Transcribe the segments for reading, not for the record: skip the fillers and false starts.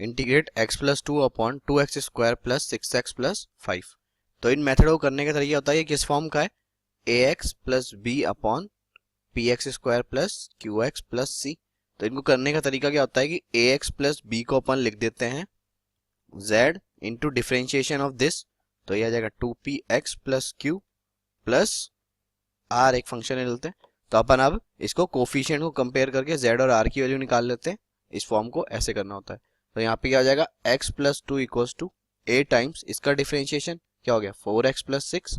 Integrate x plus 2 upon 2x² plus 6x plus 5। तो इन मेथडों को करने का तरीका होता है, ये किस फॉर्म का है, ax plus b upon px² plus qx plus c। तो इनको करने का तरीका क्या होता है कि ax प्लस बी को अपन लिख देते हैं z into differentiation of this, तो ये आ जाएगा 2px plus q plus r, एक फंक्शन ले लेते हैं। तो अपन अब इसको कोफिशिएंट को कंपेयर करके z और r की वैल्यू निकाल लेते हैं। इस फॉर्म को ऐसे करना होता है। तो यहाँ पे क्या हो जाएगा, x plus 2 equals to a times इसका डिफ्रेंशिएशन क्या हो गया 4x प्लस 6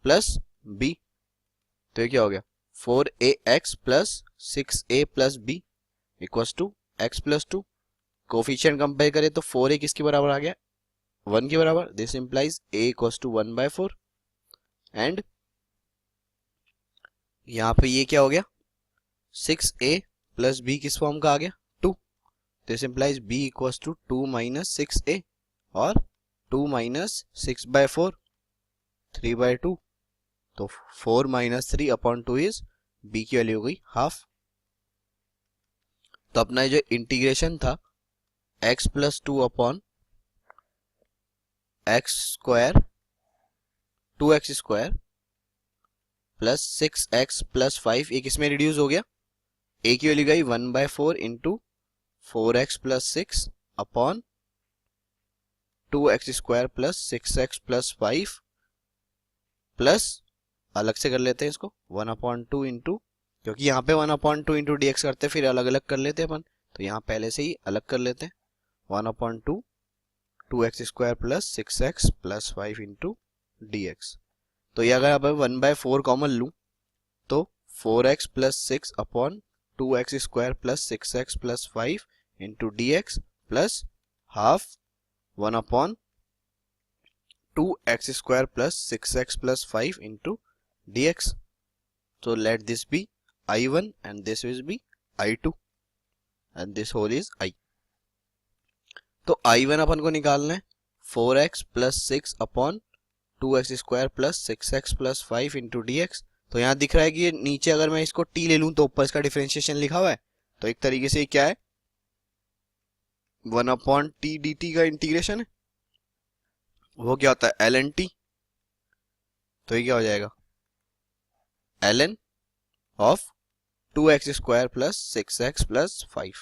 प्लस b। तो ये क्या हो गया 4ax plus 6a plus b equals to x plus 2। Coefficient compare करें तो 4a किसके बराबर आ गया 1 के बराबर। This implies a equals to 1/4 and यहाँ पे ये क्या हो गया 6a प्लस b किस फॉर्म का आ गया 2। This implies b equals to 2 minus 6a और 2 माइनस 6/4 3/2। तो 4 माइनस 3 अपॉन 2 इज b की वैल्यू हो गई हाफ। तो अपना जो इंटीग्रेशन था x plus 2 upon x square 2x² plus 6x plus 5 एक इसमें रिड्यूस हो गया, a की वैल्यू गई 1/4 into 4x plus 6 upon 2x² plus 6x plus 5 plus अलग से कर लेते हैं इसको 1/2 इंटू, क्योंकि यहाँ पे 1/2 इंटू dx करते फिर अलग अलग कर लेते हैं अपन, तो यहाँ पहले से ही अलग कर लेते हैं 1/2 2x² plus 6x plus 5 into dx। तो ये अगर अब 1/4 कॉमन लूँ तो 4x plus 6 upon 2x² plus 6x plus 5 into dx plus half 1/2 x² plus 6x plus 5 into dx। So let this be I1 and this will be I2 and this whole is I। तो I1 अपन को निकालना है 4x plus 6 upon 2x² plus 6x plus 5 into dx। तो यहाँ दिख रहा है कि ये नीचे अगर मैं इसको t ले लूँ तो ऊपर इसका डिफरेंशिएशन लिखा हुआ है, तो एक तरीके से ये क्या है 1/t dt का इंटीग्रेशन है, वो क्या होता है ln t। तो ये क्या हो जाएगा ln of 2x² plus 6x plus 5।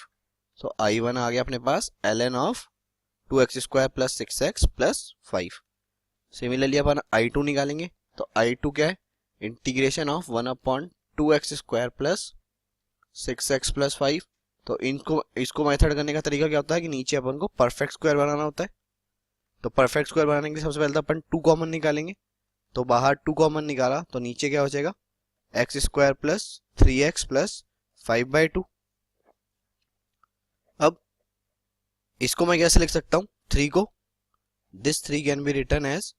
So I1 आ गया अपने पास ln of 2x² plus 6x plus 5। Similarly upon I2 निकालेंगे, तो I2 क्या है integration of 1/2x² plus 6x plus 5। तो इसको मेथड करने का तरीका क्या होता है कि नीचे अपन को परफेक्ट स्क्वायर बनाना होता है। तो परफेक्ट स्क्वायर बनाने के लिए सबसे पहले तो अपन 2 कॉमन निकालेंगे, तो बाहर 2 कॉमन निकाला तो नीचे क्या हो जाएगा x² प्लस 3x प्लस 5/2। अब इसको मैं कैसे लिख सकता हूँ 3 को, this 3 can be written as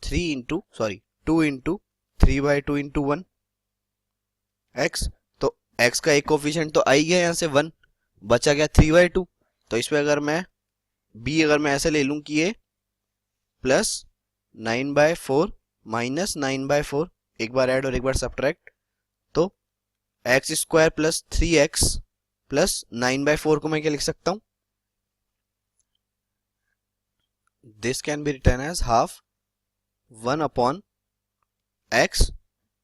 2 into 3/2 into 1 x। तो x का एक कोफिशिएंट तो आई गया यहाँ से 1, बचा गया 3/2। तो इसमें अगर मैं b अगर मैं ऐसे ले लूँ कि ये प्लस 9/4 माइनस 9/4, एक बार ऐड और एक बार सब्ट्रैक्ट, तो x² प्लस 3x प्लस 9/4 को मैं क्या लिख सकता हूँ, this can be written as half 1/x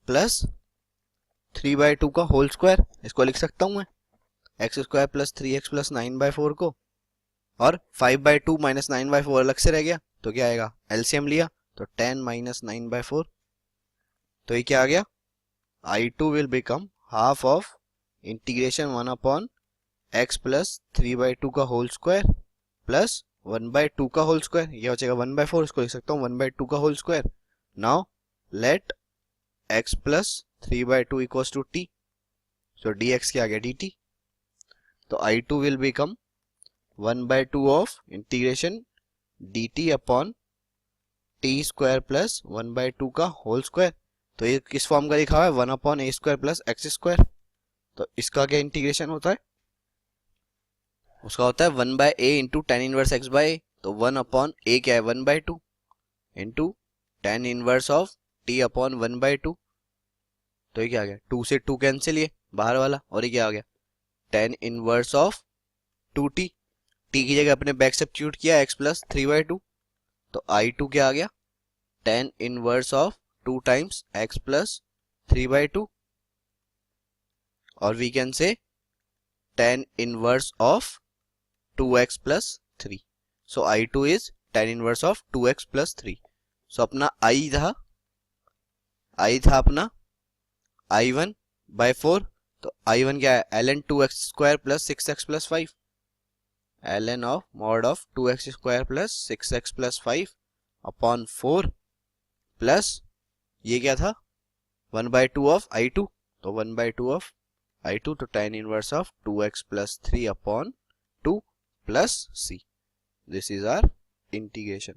plus 3/2 का होल स्क्वायर। इसको लिख सकता हूँ मैं x² प्लस 3x प्लस 9/4 को, और 5/2 माइनस 9/4 अलग से रह गया, तो क्या आएगा एलसीएम लिया तो 10 माइनस 9/4। तो ये क्या आ गया I2 will become half of integration 1/x plus 3/2 का होल स्क्वायर प्लस 1/2 का होल स्क्वायर, ये हो जाएगा 1/4, इसको लिख सकता हूँ 1/2 का whole square. Now let x plus 3/2 equals to t, so dx क्या आ गया dt। तो I2 will become 1/2 of integration dt upon t² plus 1/2 का होल स्क्वायर। तो ये किस फॉर्म का लिखा हुआ है 1/a² प्लस x²। तो इसका क्या इंटीग्रेशन होता है, उसका होता है 1/a into tan inverse x/a। तो 1/a क्या है 1/2 into tan inverse of t upon 1/2। तो ये क्या आ गया 2 से 2 कैंसिल, ये बाहर वाला, और ये क्या आ गया tan inverse of 2t। t की जगह अपने बैक सब्स्टिट्यूट किया x प्लस 3/2, तो I2 क्या आ गया, tan inverse of 2 times x plus 3/2, और we can say tan inverse of 2x plus 3. So I2 is tan inverse of 2x plus 3. So अपना I था अपना I1 by 4. तो I1 क्या है, ln 2x square plus 6x plus 5. ln of mod of 2x square plus 6x plus 5 upon 4 plus ये क्या था 1 by 2 of I2. तो 1 by 2 of I2 तो tan inverse of 2x plus 3 upon 2 plus c. This is our integration.